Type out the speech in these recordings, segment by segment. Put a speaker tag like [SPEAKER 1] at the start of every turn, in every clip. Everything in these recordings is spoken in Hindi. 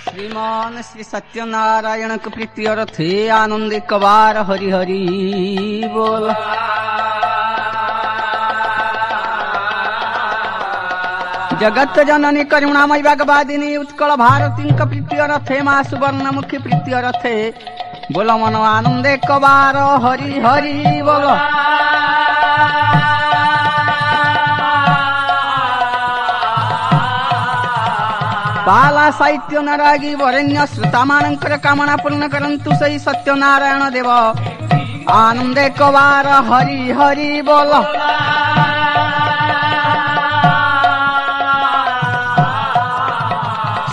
[SPEAKER 1] श्रीमान श्री सत्यनारायण को प्रीति अर्थे आनंद कबार हरि हरि बोल। जगत जननी करुणामयी भगवादिनी उत्कल भारती प्रीति अर्थे माँ सुवर्ण मुखी प्रीति अर्थे बोल मन आनंदे कबार हरि हरि बोल। बाला साहित्य नारागी वरेण्य श्रोता मानकर कामना पूर्ण करंतु सही सत्यनारायण देव आनंदे कबार हरि हरि बोल।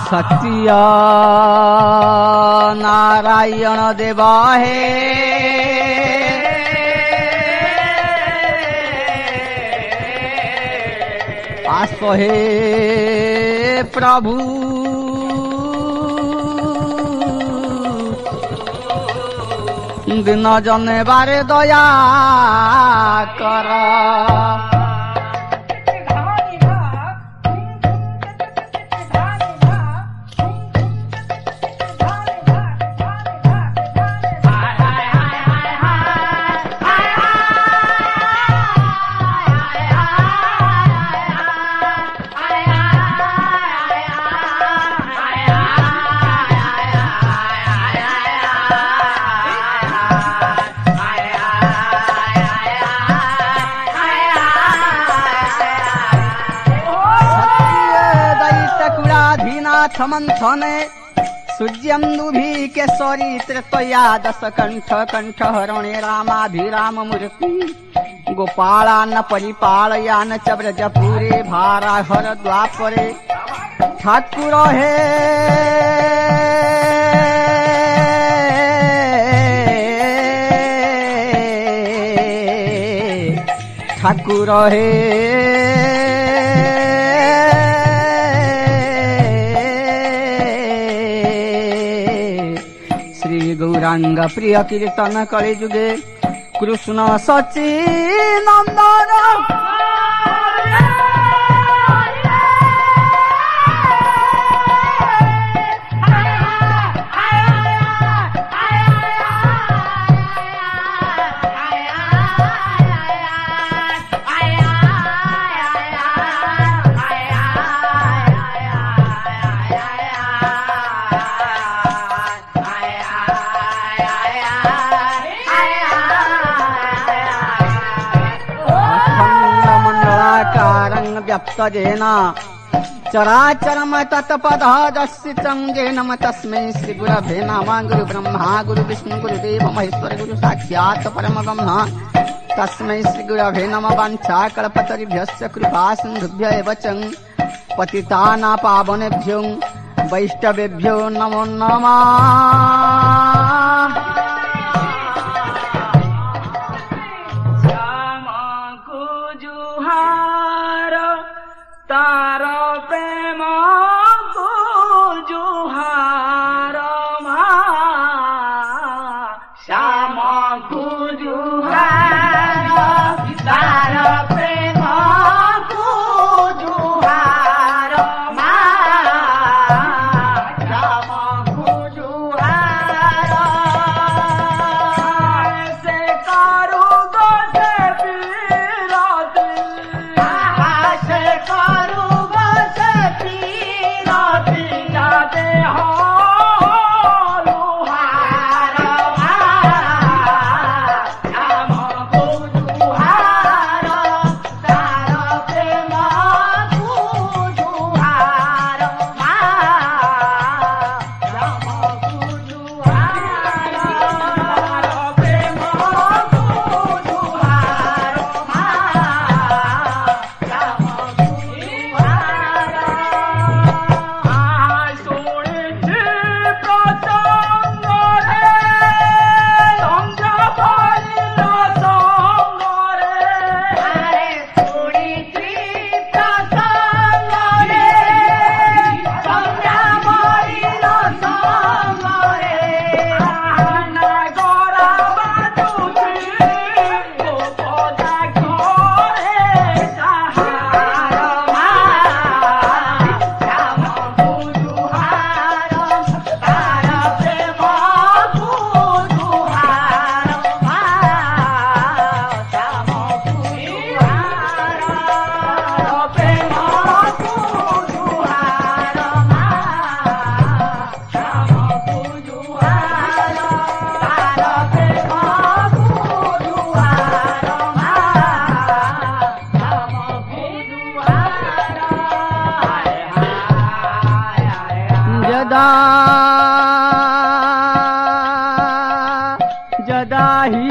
[SPEAKER 1] सत्य नारायण देव हे आस हे प्रभु दिन जने बारे दया कर। मंथने सूर्यन्दुभि केशरी त्रेतया दश कंठ कंठ हरणे रामाभिराम मूर्ति गोपालान परिपालयान च ब्रजपुरे भारा हर द्वापरे ठाकुर हे ठाकुर हे गौरांग प्रिय कीर्तन कलि जुगे कृष्ण सची नंदन व्याप्त जेन चराचरम तत्पदस्थितं येन तस्मै श्री गुरवे नमः। गुरु ब्रह्मा गुरु विष्णु गुरुदेव महेश्वर गुरु साक्षात् परम ब्रह्म तस्मै श्री गुरवे नमः। वाञ्छाकल्पतरुभ्यश्च कृपा सिन्धुभ्य एव च पतितानां पावनेभ्यो वैष्णवेभ्यो नमो नमः। तारो प्रेम को जुहार श्याम को जुहार तारो प्रेम को जुहार श्याम को जुहार यदा यदा हि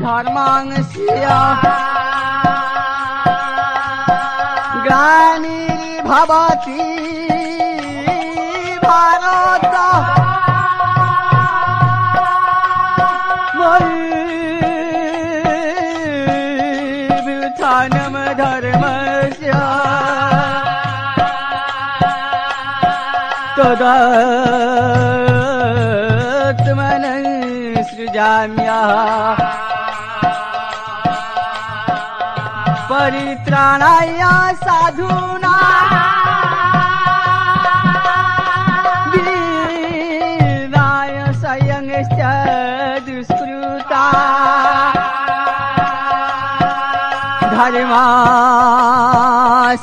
[SPEAKER 1] धर्मांस्य ग्लानिर्भवति भारत व्युत्थानं धर्मस्य तदात्मनं सृजाम्यहम् परित्राणाय साधूनां विनाशाय संयमश्च दुष्कृता धर्म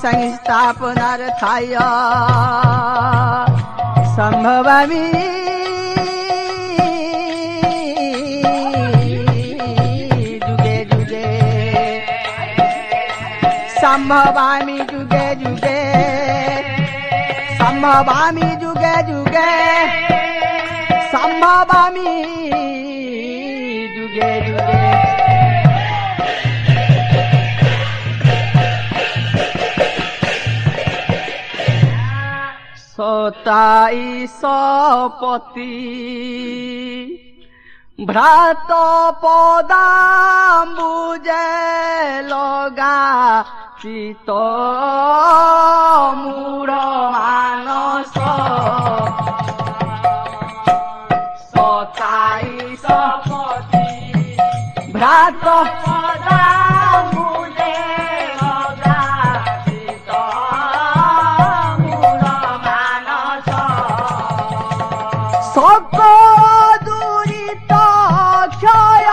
[SPEAKER 1] संस्थापनार्थाय संभवामि जुगे जुगे संभवामि जुगे जुगे संभवामि जुगे जुगे संभवामि जुगे जुगे सताई सपति भ्रात पदाम्बुजे लगा चित मूढ़ मानस सताई सपति भ्रात पदाम्बुजे लगा चित मूढ़ मानस सक दुरित क्षय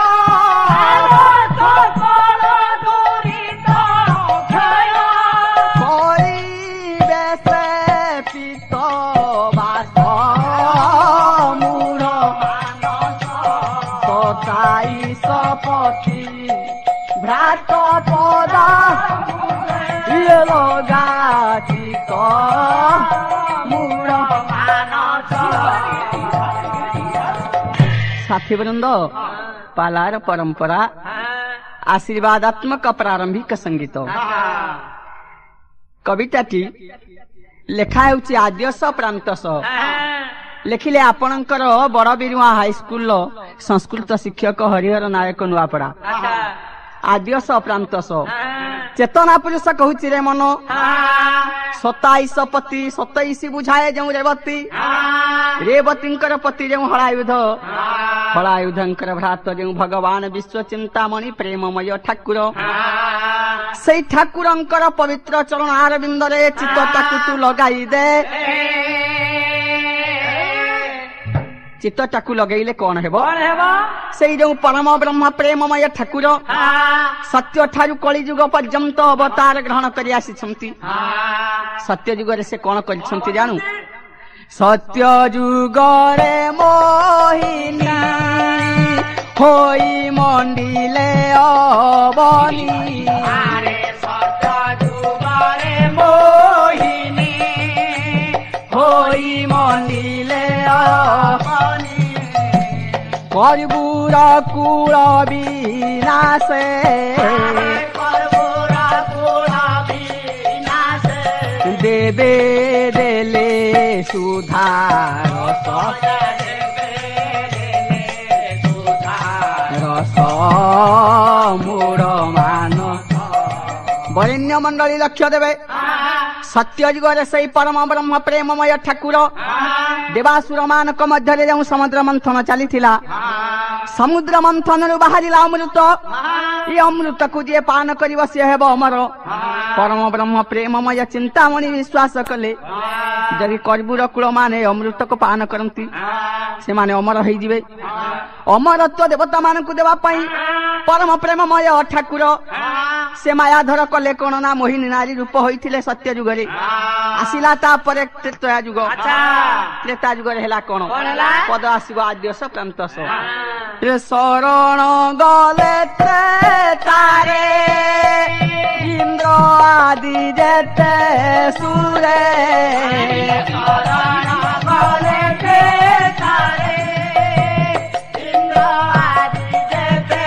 [SPEAKER 1] भ्रात पदा लगाचित मूढ़ मानस साथी वृंद पालार परंपरा आशीर्वादात्मक प्रारंभिक संगीत कविताटी लेखा होउची आद्यस प्रांतस लेखिले आपणकर बड़ बिरुआ हाईस्कूल संस्कृत शिक्षक हरिहर नायक नुआपड़ा आद्यस प्रांतस चेतना पुरुष कहूची रे मन 27 पति 27 बुझाए जो रेवती रेवतींकर पति जो हलायुधंकर भ्रात जो भगवान विश्व चिंतामणि प्रेममय ठाकुर से ठाकुरंकर पवित्र चरण अरविंद रे चित्तटाकु तू लगाई दे चित्तटाकु लगेले कौन हेबो से जो परम ब्रह्म प्रेममय ठाकुर सत्य ठारू कली युग पर्यंत अवतार ग्रहण करि आसीछंती सत्य युग रे से कौन करिछंती जानू सत्य युग रे मोहिनी होई मंडिले अबनी अरे सत्य युग रे मोहिनी होई मंडिले अबनी कर्पूर कुल विनाशे देवे देले सुधारस रस मूढ़ मान वरेण्य मंडली लक्ष्य देवे सत्य युगरे से परम ब्रह्म प्रेममय ठाकुर देवासुर मानक मध्य जो समुद्र मंथन चली समुद्र मंथन बाहरिला अमृत ये अमृत को जी पान कर सी हेब अमर परम ब्रह्म प्रेममय चिंतामणि विश्वास कले जदि कर्पूर कुल माने अमृत को पान करती से माने अमर हो जिवे अमरत्व देवता मान को देवा परम प्रेममय ठाकुर से मायाधर कले कौन ना मोहिनी नारी रूप होइथिले सत्य युगरे आसिला तापरे त्रेता युग त्रेता युगरे हेला कौन पद आसीबो आद्यस प्रांतस शरण गले त्रेतारे इंद्र आदि जेते सुरे शरण गले ते तारे इंद्र आदि जेते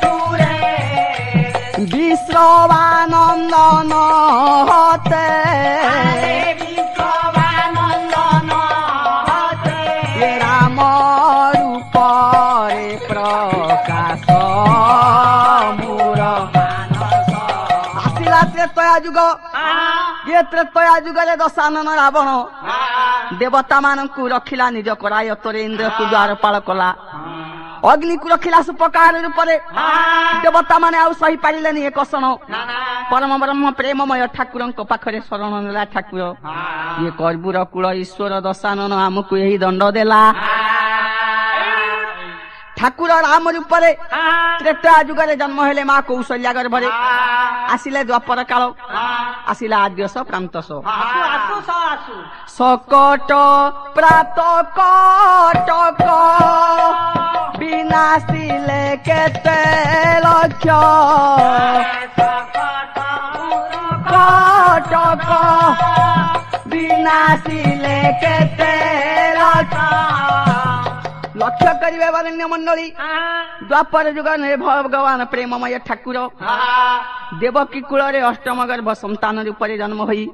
[SPEAKER 1] सुरे विश्वानंदन होते विश्वानंदन होते राम रूप रे प्रकाश त्रेतया जुग ये त्रेतया जुगरे दशानन रावण देवता मानकु रखिला निज करायतरे इंद्र को द्वारपाल कला अग्नि को रखिला सुपकार रूपरे देवता माने आउ सही पारिलेनी एक क्षण परम ब्रह्म प्रेममय ठाकुरଙ୍କ पाखरे शरण नेला ठाकुर ये कर्पूर कुल ईश्वर दशानन हमकु यही दंड देला ठाकुर राम रूपरे त्रेतया जुगरे जन्म हेले मां कौशल्या गर्भरे आसिले द्वापर काल आसिला आद्यस प्रान्तस सकट प्रात कटक विनाशिले केते लक्ष कटक विनाशिले केते लक्ष लक्ष्य करिवे वरण्य मंडली द्वापर जुग भगवान प्रेममय ठाकुर देवकी कूल अष्टम गर्भ संतान रूप जन्म होई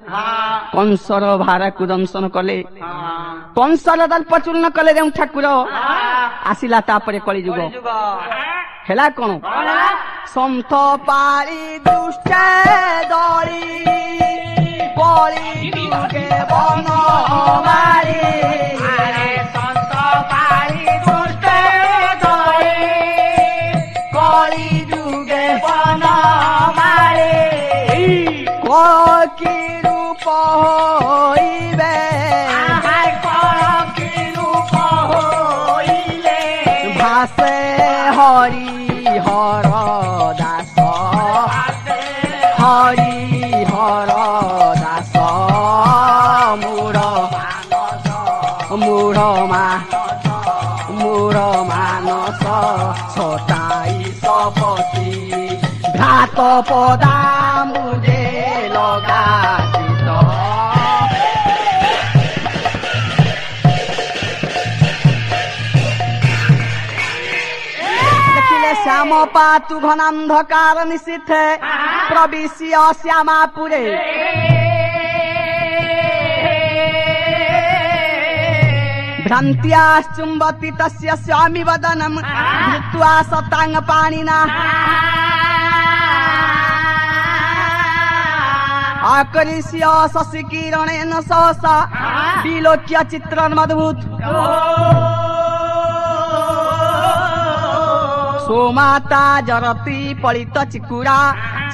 [SPEAKER 1] कंसर भारा को दंशन कले कंसर दल्पचूर्ण कले जो ठाकुर आसिला तापरे कली जुग हेला कोन संत पारी दुष्ट दली कली जुगे बन मारी की रूप होइबे की रूप होइले भासे हरि हर दास हरि हर दास मूढ़ मानस छटाई सपति घात पदा मुझे लगा देखिले श्याम पातु घनांधकार निशिथे प्रविश्य श्यामापुरे भ्रांत्याश्चुम्बति तस्य स्वामी वदनम् धृत्वा सतांग पाणिना आकर्ष्य शशिकिरणेन सहसा विलोक्य चित्रमद्भुत सोमाता जरती पलित चिकुरा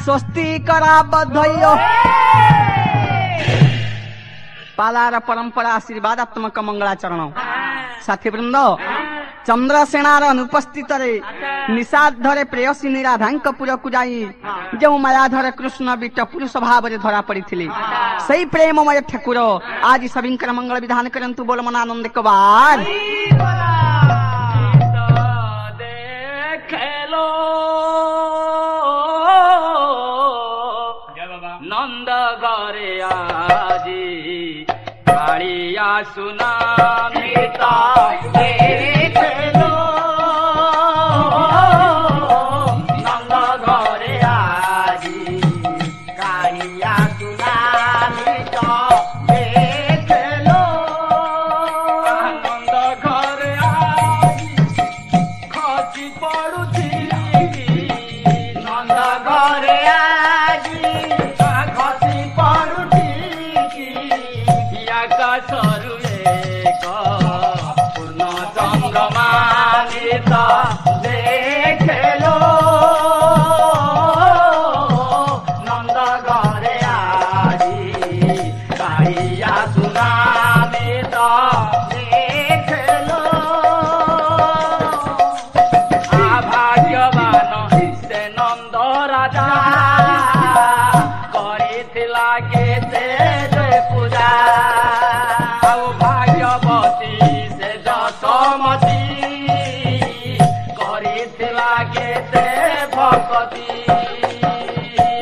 [SPEAKER 1] स्वस्ति करा बद्धयो पालार परंपरा आशीर्वादात्मक मंगलाचरण साथी वृंद चंद्रसेनार अनुपस्थित निषाधरे प्रेयसी राधांकपुर को जाई जो मायाधर कृष्ण बिट पुरुष भाव धरा पड़ी सही प्रेममय ठाकुर आज सभी मंगल विधान करंतु बोल मनानंद कबार नंद घरे आजी कालिया सुना मिता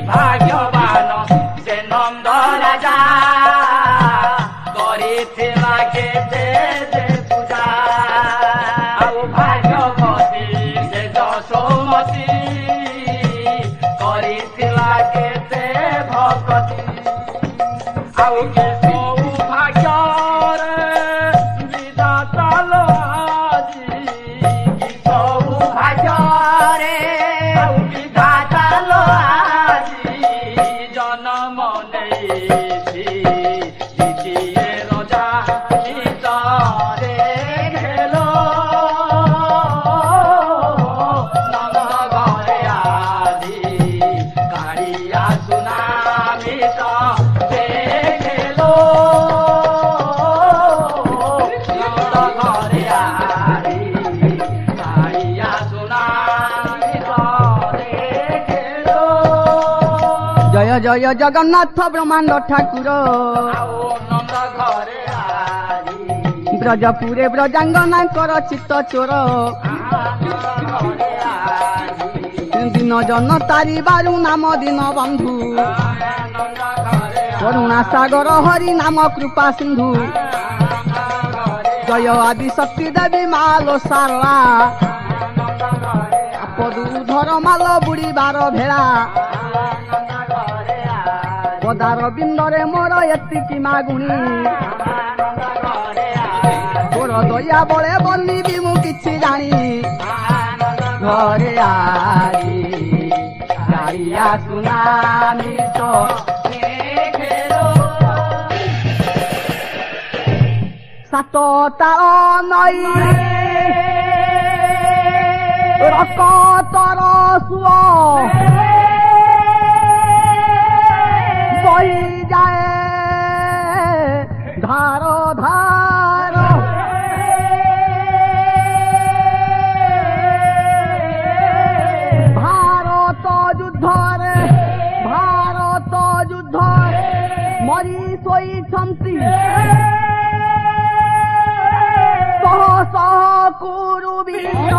[SPEAKER 1] भाग्यवान
[SPEAKER 2] नंद राजा କରିଥିଲା କେତେ ଯେ ପୂଜା ଆଉ ଭାଗ୍ୟବତୀ ସେ ଯଶୋମତୀ କରିଥିଲା କେତେ ଭକ୍ତି ଆଉ କି ସୌଭାଗ୍ୟରେ ବିଧାତା ଲୋ ଆଜି କି ସୌଭାଗ୍ୟରେ ଆଉ ବିଧାତା ଲୋ ଆଜି ଜନମ ନେଇଛି
[SPEAKER 1] जय जय जगन्नाथ ब्रह्मांड ठाकुर ब्रजपुरे ब्रजांगना कर चित्त चोर दिन जन तारी बारु नाम दिन बंधु करुणा सागर हरि नाम कृपा सिंधु जय आदि शक्ति देवी मालो सारा पदुधर माल बुड़ी बार भेड़ा पदार बिंदरे मोर एतिकी मागुणी तोर दया बले बनिबी मु किछि जानी घरे आई गाड़िया सुनामी तो सात तार नई रकतर सुओ बही जाए धार धार भारत युद्धरे मरी शोइछन्ति सह सह कुरुवीर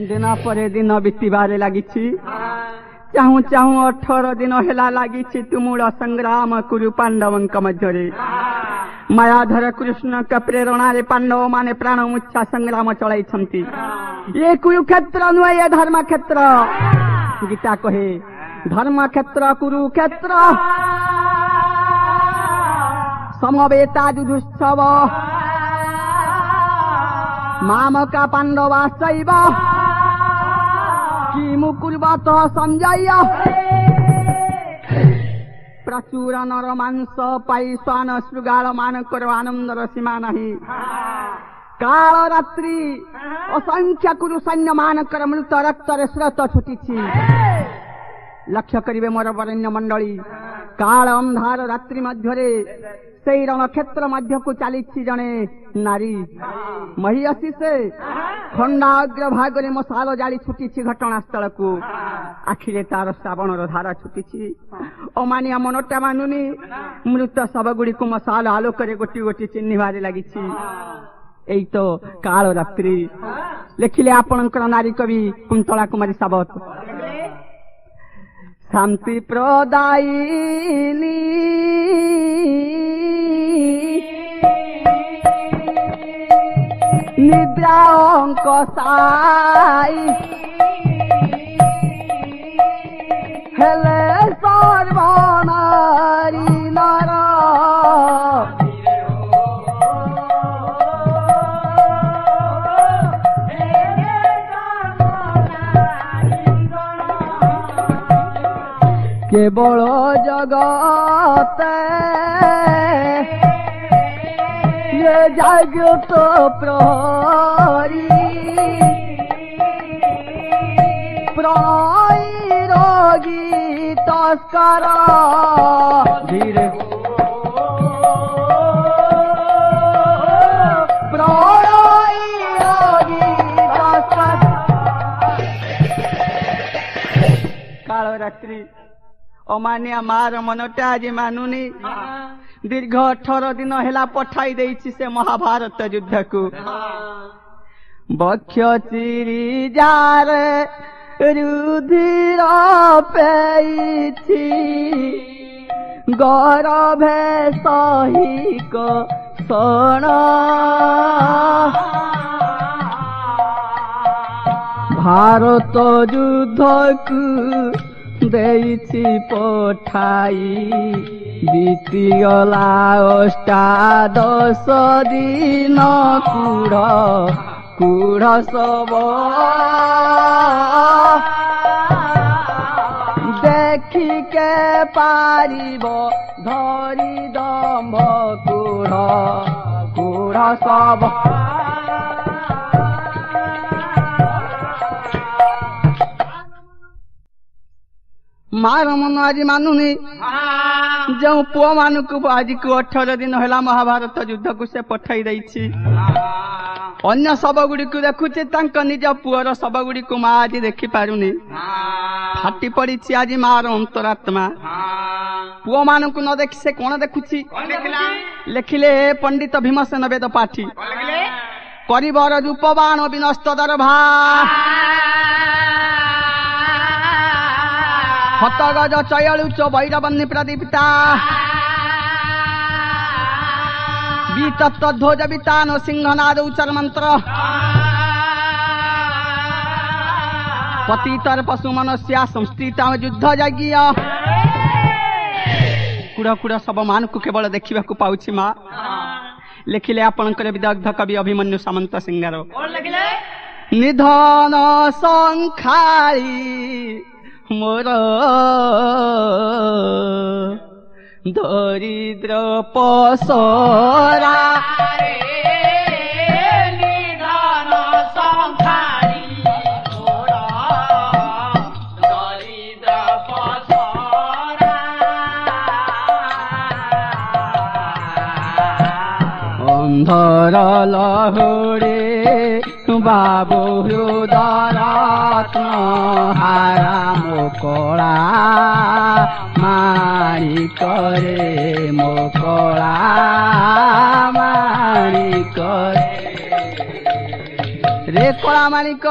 [SPEAKER 1] दिन परे दिन बीतबारे लगी चाहू चाहू 18 दिन हेला लगी तुमुड़ संग्राम कुरु पांडव मध्य मायाधर कृष्ण का प्रेरणा रे पांडव माने प्राण मुच्छा संग्राम चलाई ये कुरुक्षेत्र नुहे ये धर्म क्षेत्र गीता कहे धर्म क्षेत्र कुरुक्षेत्र समवेता युधुत्सव मामका पांडवा शैव कि मुकुर्वत संजय प्रचुर नर मांस पाई स्वान श्रृगाल मानकर आनंदर सीमा नहीं काल रात्रि असंख्य कुरु सैन्य मानकर मृत रक्तर स्रोत छुटी लक्ष्य करिवे मोर वरेण्य मंडली काल अंधार रात्रि मध्यरे से रणक्षेत्र मध्य को चली जड़े नारी महिषी से खंडाग्र भागरे मशाल जाली छुटी घटनास्थल को आखिरे तार श्रावण धारा छुटी अमानिया मनटा मानुनी मृत शव गुड़ी को मशाल आलोक गोटी गोटी चिन्हबार लगी एई तो काल रात्रि लिखिले आपणकर नारी कवि कुंतला कुमारी सावत शांति प्रदायिनी निद्रा अंक साई हेले सर्वनारी नर केवल जगत ये जगत प्रहरी प्रणय रोगी तस्कर धीरे प्रणय रोगी तस्कर काल रात्रि ଅମାନିଆ ମାର ମନଟା ଆଜି ମାନୁନି। ଦୀର୍ଘ 18 ଦିନ ହେଲା ପଠାଇ ଦେଇଛି ସେ ମହାଭାରତ ଯୁଦ୍ଧକୁ। ବକ୍ଷ ଚିରି ଯାରେ ରୁଧିର ପେଇଛି ଗରଭେ ସହିକ ଶଣ ଭାରତ ଯୁଦ୍ଧକୁ ଦେଇଛି ପଠାଇ ବିତିଗଲା 18 ଦିନ କୁଢ଼ ସବ ଦେଖିକେ ପାରିବ ଧରି ଦମ୍ଭ କୁଢ଼ ସବ ମାର ମନ ଆଜି ମାନୁନି। ଯେଉଁ ପୁଅ ମାନଙ୍କୁ ଆଜିକୁ 18 ଦିନ ହେଲା ମହାଭାରତ ଯୁଦ୍ଧକୁ ସେ ପଠାଇ ଦେଇଛି। ଅନ୍ୟ ଶବ ଗୁଡ଼ିକୁ ଦେଖୁଛି, ତାଙ୍କ ନିଜ ପୁଅର ଶବ ଗୁଡ଼ିକୁ ମା ଆଜି ଦେଖିପାରୁନି। ଫାଟି ପଡିଛି ଆଜି ମାର ଅନ୍ତରାତ୍ମା। ପୁଅ ମାନଙ୍କୁ ନ ଦେଖି ସେ କଣ ଦେଖୁଛି? ଲେଖିଲେ ପଣ୍ଡିତ ଭୀମସେନ ବେଦ ପାଠୀ। କରିବର ରୂପବାଣ ବିନଷ୍ଟ ଦର୍ଭା ହତଗଜ ଚୟଳୁଚ ବୈରବନ୍ନି ପ୍ରଦୀପ୍ତା ବିତତ୍ତ ଧ୍ୱଜ ବିତାନ ସିଂହନାଦ ଉଚ୍ଚରମନ୍ତ୍ର ପତିତର ପଶୁ ମନସ୍ୟା ସଂସ୍ଥିତା ଯୁଦ୍ଧ ଯଜ୍ଞ କୁଢ଼ କୁଢ଼ ଶବ ମାନଙ୍କୁ କେବଳ ଦେଖିବାକୁ ପାଉଛି ମା। ଲେଖିଲେ ଆପଣଙ୍କର ବିଦଗ୍ଧ କବି ଅଭିମନ୍ୟୁ ସାମନ୍ତ ସିଂହାର। ନିଧନ ସଂଖାଳି ମୋର ଦରିଦ୍ର ପସରା
[SPEAKER 2] ନିଧନ ସଂଖାଳି ମୋର ଦରିଦ୍ର ପସରା
[SPEAKER 1] ଅନ୍ଧର ଲହୁରେ ବାବୁ ହୃଦରତ୍ନ ହାରା ମୋ କଳା ମାଣିକରେ ମୋ କଳା ମାଣିକରେ ରେ କଳା ମାଣିକ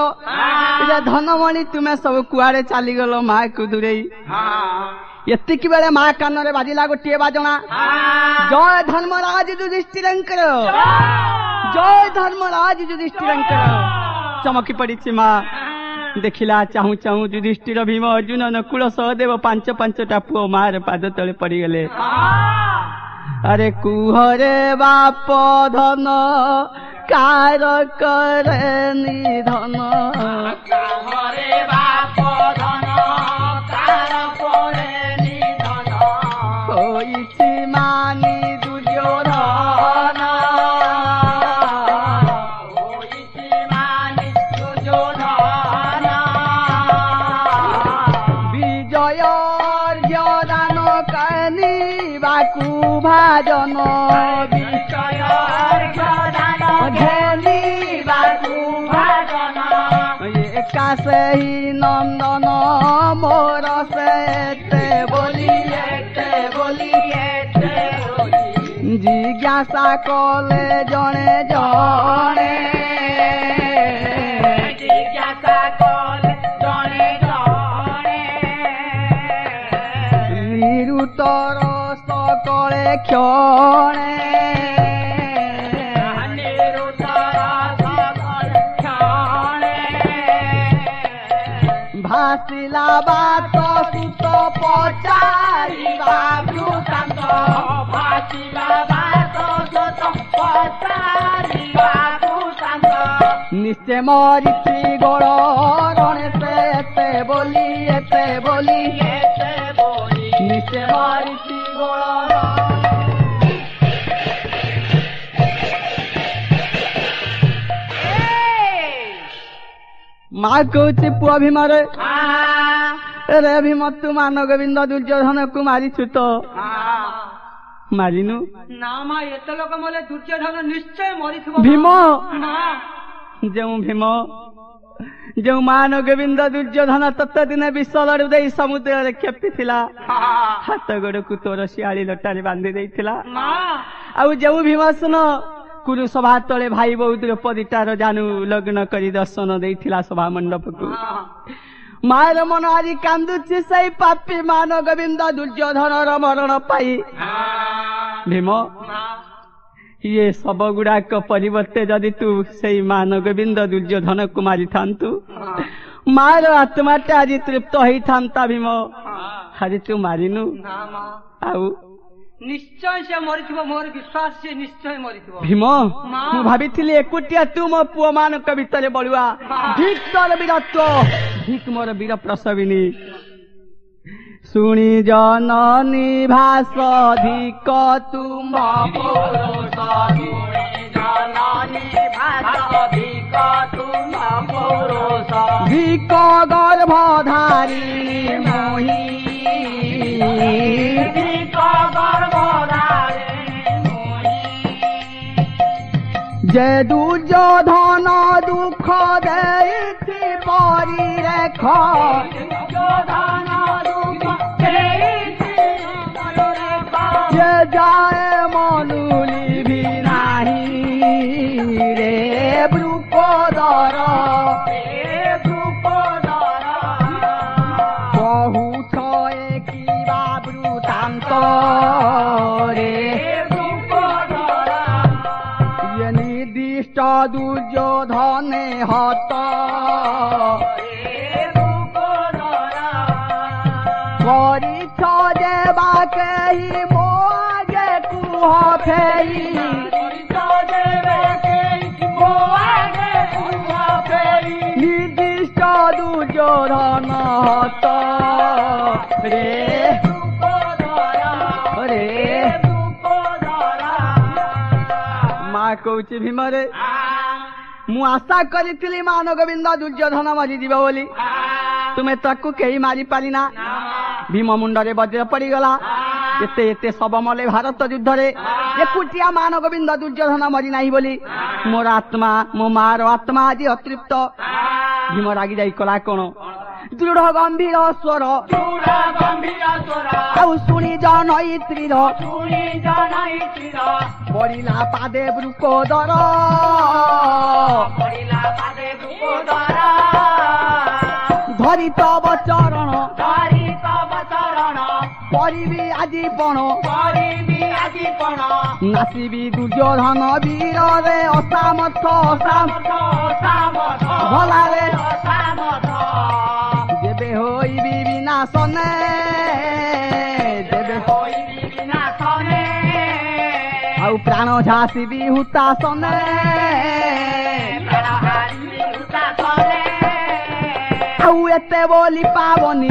[SPEAKER 1] ଧନମଣି ତୁମେ ସବୁ କୁଆଡେ ଚାଲିଗଲ ମାକୁ ଦୂରେଇ। ଏତିକି ବେଳେ ମା କାନରେ ବାଜିଲା ଗୋଟିଏ ବାଜଣା। ଜୟ ଧର୍ମରାଜ ଯୁଧିଷ୍ଠିରଙ୍କର, ଜୟ ଧର୍ମରାଜ ଯୁଧିଷ୍ଠିରଙ୍କର। ଚମକି ପଡିଛି ମା। ଦେଖିଲା ଚାହୁଁ ଚାହୁଁ ଯୁଧିଷ୍ଠିର ଭୀମ ଅର୍ଜୁନ ନକୁଳ ସହଦେବ 5ଟା ପୁଅ ମାର ପାଦ ତଳେ ପଡିଗଲେ। ଆରେ କୁହରେ ବାପ ଧନ କାର କରେ ନିଧନ
[SPEAKER 2] କୁହରେ ବାପ ଧନ କାର କରେ ନିଧନ
[SPEAKER 1] ହୋଇଛି ମାନି ଦୁର୍ଯ୍ୟୋଧନ
[SPEAKER 2] ହୋଇଛି ମାନି ଦୁର୍ଯ୍ୟୋଧନ
[SPEAKER 1] ବିଜୟ ଦାନ କାନିବାକୁ ଭାଜନ
[SPEAKER 2] ବିଜୟ ଦାନ ଘେନିବାକୁ ଭାଜନ
[SPEAKER 1] ଏକା ସେହି ନନ୍ଦନ ମୋର ସେତେ ବୋଲି ଜିଜ୍ଞାସା କଲେ ଜଣେ ଜଣେ
[SPEAKER 2] ଜିଜ୍ଞାସା କଲେ ଜଣେ ଜଣେ
[SPEAKER 1] ନିରୁତର ସକଳେ କ୍ଷଣେ ଭାସିଲା ବାତ ସୁତ ପଚାରିବା ବୃତ୍ତାନ୍ତ
[SPEAKER 2] ଭାସିଲା ବାତ ସୁତ ପଚାରିବା ବୃତ୍ତାନ୍ତ
[SPEAKER 1] ନିଶ୍ଚୟ ମରିଛି ଗୋଳ ରଣେ ସେ ଏତେ ବୋଲି ନିଶ୍ଚୟ ମରିଛି ଗୋଳ ମା କହୁଛି ପୁଅ ଭୀମରେ ରେ ଭୀମ ତୁ ମାନ ଗୋବିନ୍ଦ ଦୁର୍ଯ୍ୟୋଧନକୁ ମାରିଛୁ ତ? ମାରିନୁ
[SPEAKER 2] ନା ମା ଏତେ ଲୋକ ମଲେ ଦୁର୍ଯ୍ୟୋଧନ ନିଶ୍ଚୟ ମରିଥିବ
[SPEAKER 1] ଭୀମ
[SPEAKER 2] ନା
[SPEAKER 1] ଯେଉଁ ଭୀମ जो मान गोविंद दुर्योधन तत्त दिन विष लड़ू दे समुद्र खेपिथिला हाथ गोड़ को तोर शियाली लटारे बांधि देइथिला आउ जो भीमसेन कुरु सभा तले भाई बहु द्रौपदीटार जानू लग्न करी दर्शन देइथिला सभा मंडप को मार मन आज कांदुची सही पापी मान गोविंद दुर्योधन मरण पाई भीम ये सब गुड़ाक परिवर्ते जदि तू से मान गोविंद दुर्योधन को मारी थांतु मार आत्माटा आज तृप्त होई थांता भीम आज तू मारिनु आउ
[SPEAKER 2] निश्चय से मरिथिबो मोर विश्वास से निश्चय मरिथिबो
[SPEAKER 1] भीम मु भाबिथिली एकुटिया तू मो पुओ मानक भितरे बळुआ ठीक तोर वीरत्व ठीक मोर वीर प्रसविनी सुनी जननी भाष धिक तुम पुरुष सुनी जननी भाष धिक तुम पुरुष धिक गर्भधारी मोही धिक गर्भधारी मोही जे दुर्योधन दुख देइछि परिरेख दुर्योधन जे जाए मनुली भी नहीं रे ब्रुकोदर बहु छे की बाबृतांत रे ये निर्दिष्ट दुर्योधन हत कही मोगे कुह फेई निर्दिष्ट दुर्योधन हत रे माँ कौची भीम रे मु आशा करी मान गोविंद दुर्योधन मरीजिब बोली तुम्हें ताकू कहीं मारी पारिना भीम मुंडरे वज्र पड़गला एते एते सब मले भारत युद्ध रे एकुटिया मान गोविंद दुर्योधन मरी नाही बोली मोर आत्मा मो मार आत्मा आज अतृप्त भीम रागी जाई कला कोन दृढ़ गंभीर स्वर आउ सुनी जनयित्रीर पड़िला पादे ब्रुकोदर धरी तब चरण परिबी आजी पण नाचिबी दुर्योधन वीर रे असामर्थ भला रे जेबे होइबी विनाशने आउ प्राण झासिबी हुतासने आउ एते बोली पावनी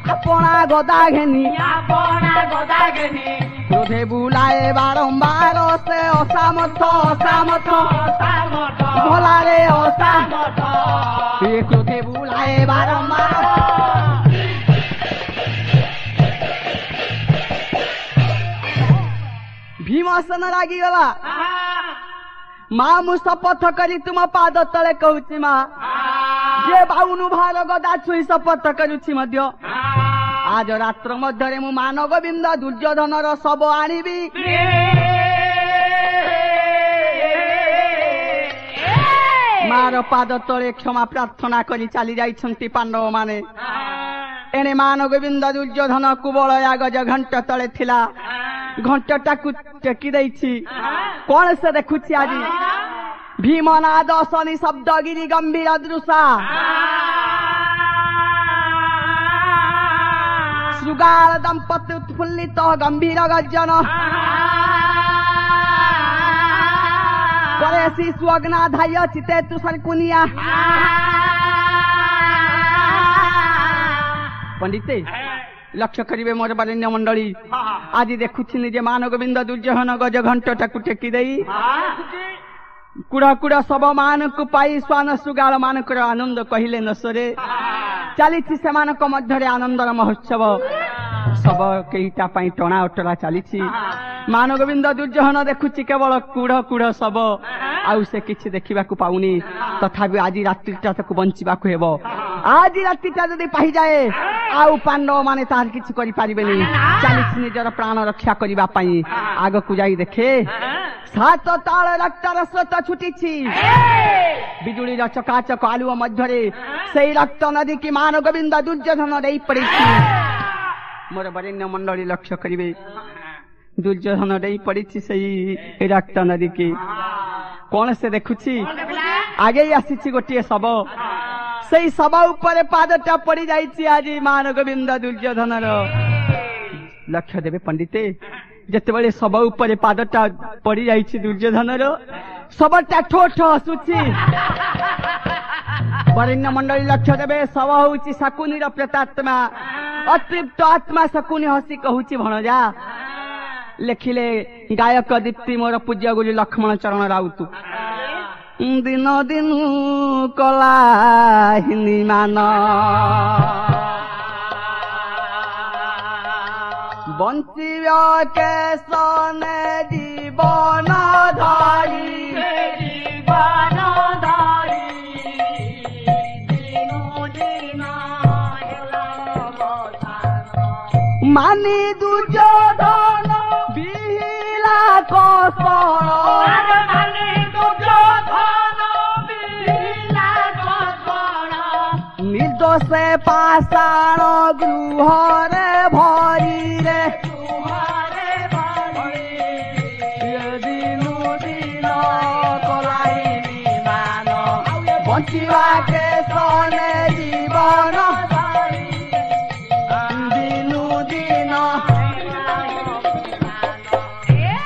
[SPEAKER 1] अपना गदा घेनी क्रोधे बुलाए बारंबार से असामर्थ भला रे असामर्थ क्रोधे बुलाए बारंबार भीमसेन रागी गला माँ मु शपथ करी तुम पाद तले कहूची माँ जे बाउनु भार गदा छुई शपथ करुछि मध्य आज रात्र मध्य मु मान गोविंद दुर्योधन शब आनिबी मार पाद तले क्षमा प्रार्थना करी चली जाइछंती पांडव माने एने मान गोविंद दुर्योधन कुबल गज घंट तले थिला घंटटा को टेकी देइछि कौन से देखुछि आज भीमनाद शनि शब्दगिरी गंभीर दृशा श्रुगाल दंपति उत्फुल्लित गंभीर गर्जन परे शिशु अग्नाधाय चिते तुषार कुनिया पंडिते लक्ष्य करिवे मोर बारण्य मंडली आज देखुछि निजे मान गोविंद दुर्योधन गज घंटटा को टेकी देई कुड़ा कुड़ा सब मान को पाई स्वान श्रुगाल मानक आनंद कहले न सरे चली सेमानक मध्य आनंदर महोत्सव सब कईटा टणा उटरा चली मान गोविंद दुर्योधन देखुछि केवल कुड़ कुड़ सब आउ से किछि देखिबाकू पाउनी तथापि आज रात्रिटा ताकू बंचिबाकू हेबो आज रात्रिटा जदि पाहि जाए आउ पांडव माने तार किछि करि पारिबेनी चालीस निजर प्राण रक्षा करिबा पई आगकू जाई देखे सात ताल रक्तर स्रोत छुटिछि बिजुली चकाचक आलुओ मध्यरे सेई रक्त नदी की मान गोविंद दुर्योधन देई पड़िछि मोर बरेण्य मंडली लक्ष्य करिवे दुर्योधन देई पड़िछि सेई रक्त नदी की कौन से देखुछि आगे ही आसीछि गोटे शव सेई शव ऊपर पादटा पड़ी जाइछि आज मान गोविंद दुर्योधन लक्ष्य देवे पंडिते जेतेबेले शव ऊपर पादटा पड़ी जाइछि दुर्योधन शवटा ठो ठो हसुछि बरेण्य मंडली लक्ष्य देवे शव होउछि शकुनीर प्रेतात्मा अतृप्त आत्मा शकुनी हसी कहूछि भणजा लेखिले गायक दीप्ति मोर पूज्य गुरु लक्ष्मण चरण राउत दिन दिन कलाहिनी मान बंचिया के सने जीवन धारी मानी दुर्योधन बिहिला निर्दोषे पाषाण गृहरे भरी रे दिनु दिन कलाहिनी मान बंचिवा के सने जीवन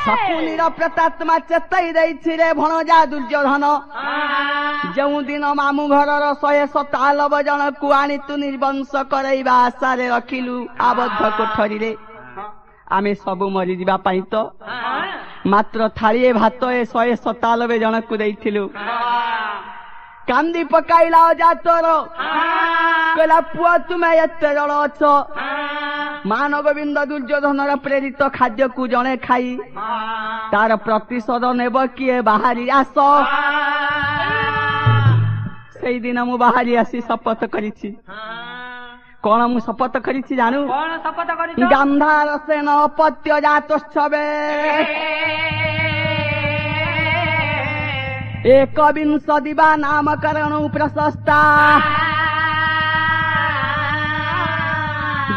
[SPEAKER 1] शकुनीर प्रेतात्मा चेतई देइछि रे भणजा दुर्योधन जो दिन मामू घरर 197 जन को आनी तू निर्वंश करैबा आशारे रखिलु आबद्ध कोठरी रे आमे सबु मरि जिबा पई तो मात्र थाळीए भात ए 197 जन को देइथिलु कांदी पकाइला जा तोर कहला पुआ तुमे एते जण अछ मान गोविंद दुर्योधन प्रेरित खाद्य को जणे खाई तार प्रतिशोध नेब किए बाहरी आस सेई दिन मु बाहरी आसी शपथ करिछि कौन मु शपथ करिछि जानू गांधार सेन अपत्य जातोच्छवे एकविंश दिवा नामकरण प्रशस्ता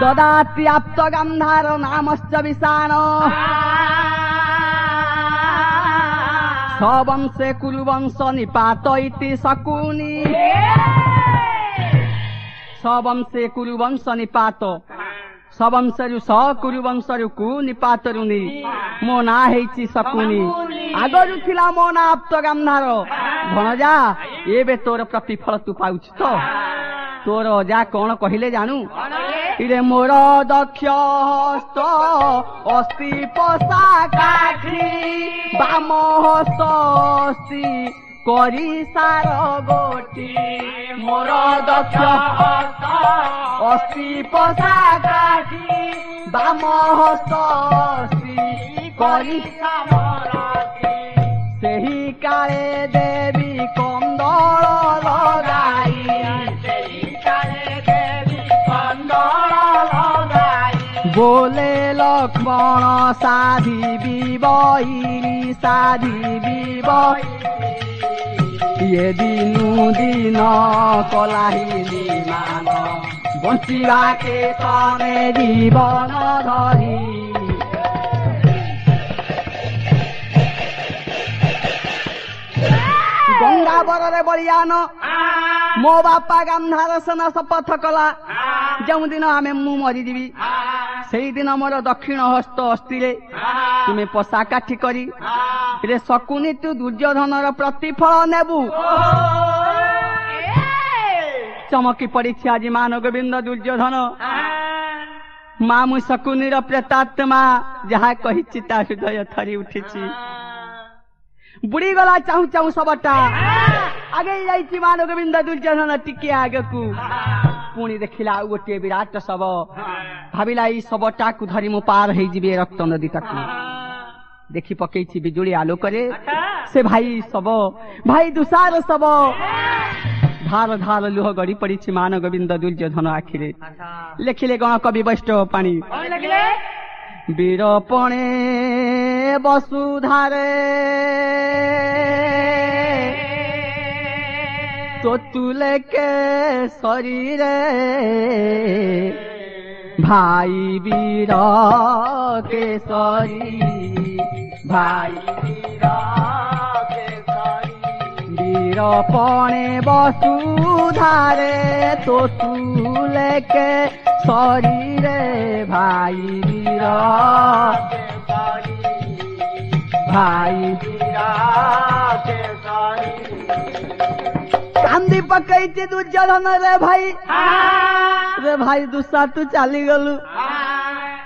[SPEAKER 1] ददाति आप्त गंधार नामश्च विषाण सवंशे कुरुवंश निपात इति शकुनी सवंशे कुरुवंश निपात सवंशरु स कुरुवंशरु कु निपातरुनि मो ना हेछि शकुनी आगरु थिला मो ना आप्त गंधार भणजा एबे तोर प्रतिफल तू पाउछ तो तोर अजा कौन कहले जानू इरे मोर दक्ष हस्त अस्ति पसा काठी बाम हस्त अस्ति करी सार गोटी मोर दक्ष हस्त अस्ति पसा काठी बाम हस्त अस्ति करी सेही काले देवी कंदल लगाई बोले लक्ष्मण साधी विबई साधी विबई ये दिनु दिन कलाहिनी मान बंचिवा के तने जीवन धरी गंगा बररे बलियान मो बापा गांधार सेना शपथ कला जो दिन आमे मु मरीजी से दिन मोर दक्षिण हस्त अस्थिरे तुम्हें पशा काठी करी रे शकुनी तू दुर्योधन प्रतिफल नेबू चमकी पड़ी आज मान गोविंद दुर्योधन मामू शकुनीर प्रेतात्मा जहा कही हृदय थरी उठी बुड़ी गला चाहू चाहू सबटा आगे जाइछि मान गोविंद दुर्योधन टिके आगे को पुणी देखिला आ गोटे विराट शव भाविला ई शवटा को धरी मु पार हे जिबे रक्त नदी तक देखि पकेछि बिजुली आलोक रे से भाई दुसार सब धार धार लुह गड़ी पड़ी मान गोविंद दुर्योधन आखिरे लेखिले गण कवि वैष्णव पाणी वीरपणे वसुधारे तो तुले के शरीरे भाई वीर केसरी भाई वीर केसरी वीरपणे वसुधारे तो तुले के शरीरे भाई वीर भाई वीर केसरी कांदी पकई दुर्योधन रे भाई दुसा तू चली गलु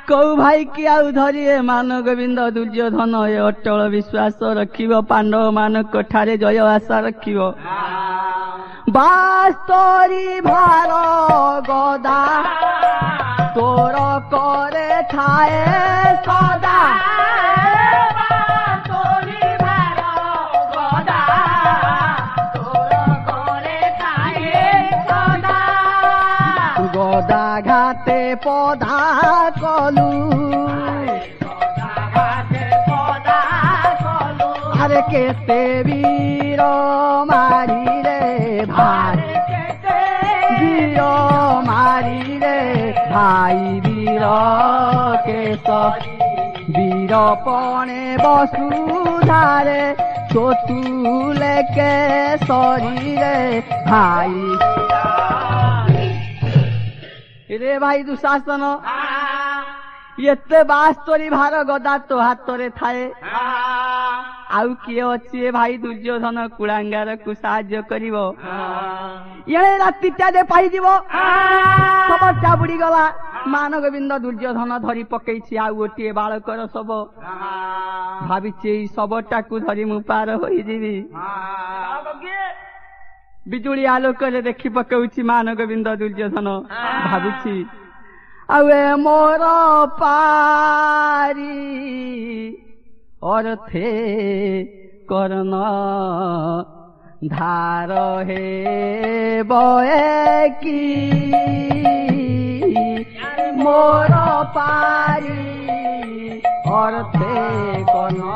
[SPEAKER 1] कौ भाई कि आउ धरी मान गोविंद दुर्योधन ए अटल विश्वास रखिब पांडव मान ठारे जय आशा रखिब बास्तरी भार गदा तोर करे थाए सदा गदा घाटे पौधा कलू अरे केते वीर मारी रे भाई वीर मारी रे भाई वीर केसरी वीरपणे वसुधारे तो तुले केसरी रे भाई रे भाई दुशासन एते बास्तरी भार गदा तो हाथ रे थाए आउ किए अच्छी भाई दुर्योधन कुलांगार को साहाय्य करिवो ये रातिटा दे पाई दिवो सबटा बुड़ी गला मान गोविंद दुर्योधन धरी पकई आउ गोटे बालकर सब भाविचे सबटा को धरी मु पार होई जीवी बिजुली आलोक देखी पकाउछि मान गोविंद दुर्योधन भाबुछि आवे मोर पारी अर्थे कर्ण धार हे बए की मोर पारी अर्थे कर्ण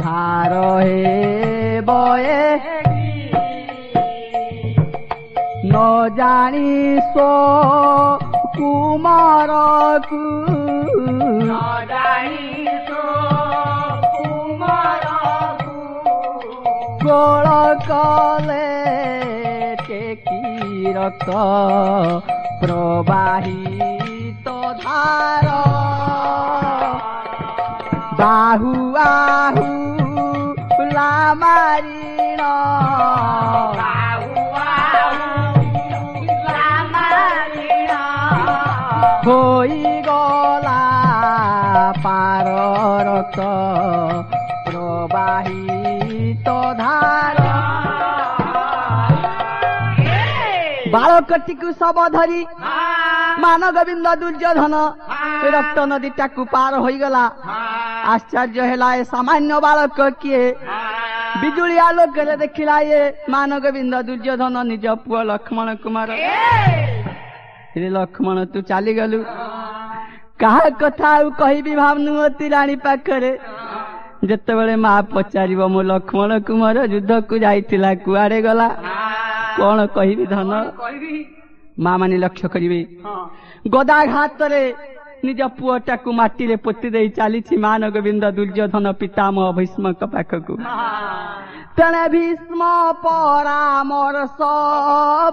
[SPEAKER 1] धार हे बए न जानी सो कुमार कु न जानी सो कुमार गोल कले टेकी रक्त प्रवाहित धार बाहु आहु लामारीण होई गला पार रक्त प्रवाहित धार बालकटी को सब धरी मान गोविंद दुर्योधन रक्त नदीटा को पार हो गला आश्चर्य है सामान्य बालक किए बिजुली आलोक देखिला ये मान गोविंद दुर्योधन निज पुओ लक्ष्मण कुमार लक्ष्मण तू चली गलु कहा कथा कहबी भावनुमती राणी पाखरे जेतेबेले मां पचार मो लक्ष्मण कुमार युद्ध को जाइतिला कुआड़े गला कौन कहबी धन मां मानी लक्ष्य करिवे गदा घात रे निज पुओटा को माटी रे पोती दे चली मान गोविंद दुर्योधन पितामह भीष्म पाखकु तेणे भीष्म परामर्श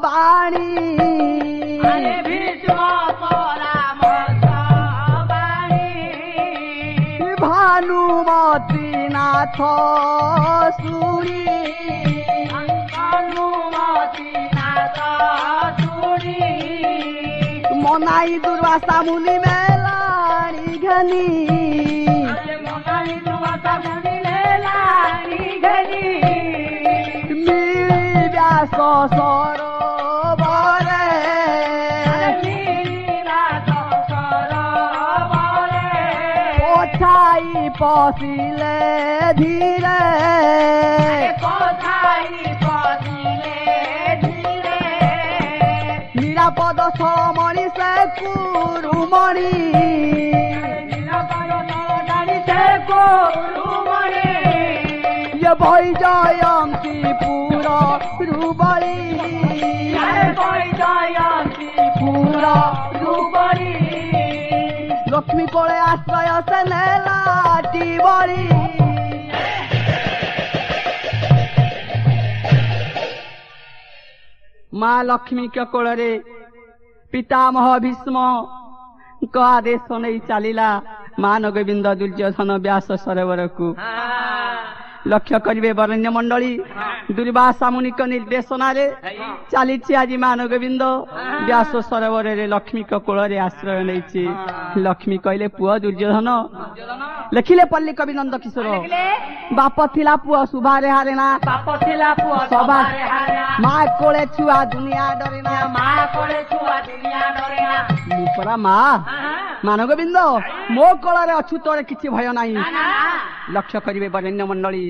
[SPEAKER 1] बाणी भानुमती नाथ सुरी मनाई दुर्वासा मुनि मेलाणी घनी मिली व्यास सरोवरे कोठाई पशिले धीरे निरापद समणि से कुरुमणि ये भई जयंती पूरा रुबड़ी पूरा रुबड़ी लक्ष्मी कोले आश्रय से नेलाटी बड़ी माँ लक्ष्मी के कोଳରେ पितामह भीष्म का आदेश नहीं चलिला मान गोविंद दुर्योधन व्यास सरोवर को लक्ष्य करिवे बरण्य मंडली दुर्वासा मुनि निर्देशन चली आज मान गोविंद व्यास सरोवर रे लक्ष्मी कोଳରେ आश्रय नहीं लक्ष्मी कहले पुआ दुर्योधन लिखिले पल्ली कवि नंद किशोर बाप थिला पुआ सुभारे हारेना सभा माँ कोले छुआ दुनिया डरेना मुपरा माँ मान गोविंद मो कोଳରେ अछु तोरे किछि भय नाही लक्ष्य करिवे बरण्य मंडली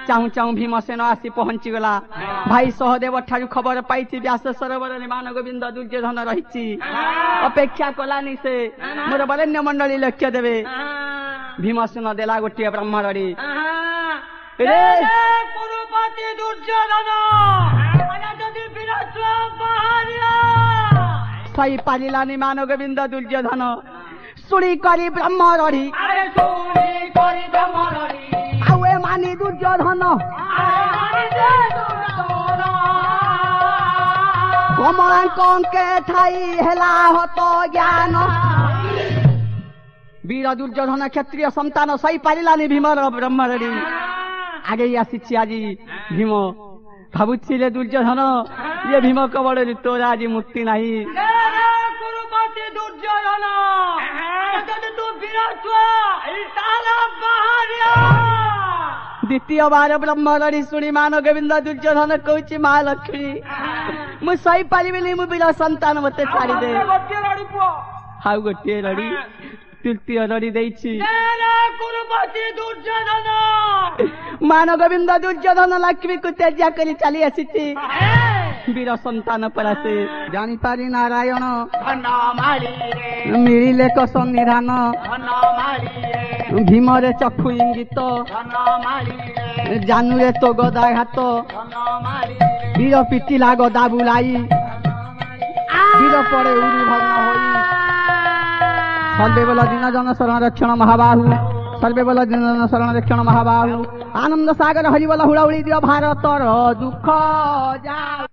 [SPEAKER 1] चाहू चाहू भीमसेन आसी पहुंची गला भाई सहदेव ठारू खबर पाई व्यास सरोवर रे मान गोविंद दुर्योधन रही अपेक्षा कलानी से मोर बरण्य मंडली लक्ष्य देवे भीमसेन देला गोटे ब्रह्मणी
[SPEAKER 2] कुरुपति दुर्योधन
[SPEAKER 1] सही पारिलानी मान गोविंद दुर्योधन सुड़ी करी ब्रह्मणी आवे मानी दुर्योधन कमलांके ठाई हेला हतो ज्ञान वीर दुर्योधन क्षत्रिय संतान सही पारिलानी भीमर ब्रह्मणी आगे आसी आज भीम भावुले दुर्योधन ये भीम कबड़ तोर आज मुक्ति नहीं
[SPEAKER 2] दुर्योधन
[SPEAKER 1] द्वितीय बार ब्रह्मणी शुणी मान गोविंद दुर्योधन कहूँ माँ लक्ष्मी मु सही पारिबिनी मु वीर संतान मत छाड़ी दे हाउ गोटे रड़ी तृतीय रड़ी देछि मान गोविंद दुर्योधन लक्ष्मी को त्याज्या करी चली आसी वीर संतान परासे जानी पारी नारायण मिलिले क संविधान भीमरे चक्षु इंगित जानुरे तो गदा घात वीर पिटिला गदा बुलाई वीर पड़े उरु भग्न होई सर्वे बल दिन जन शरण रक्षण महाबाहु सर्वे बल दिन जन शरण रक्षण महाबाहु आनंद सागर हरिबल हुड़ाहुड़ी दियो भारत दुख जा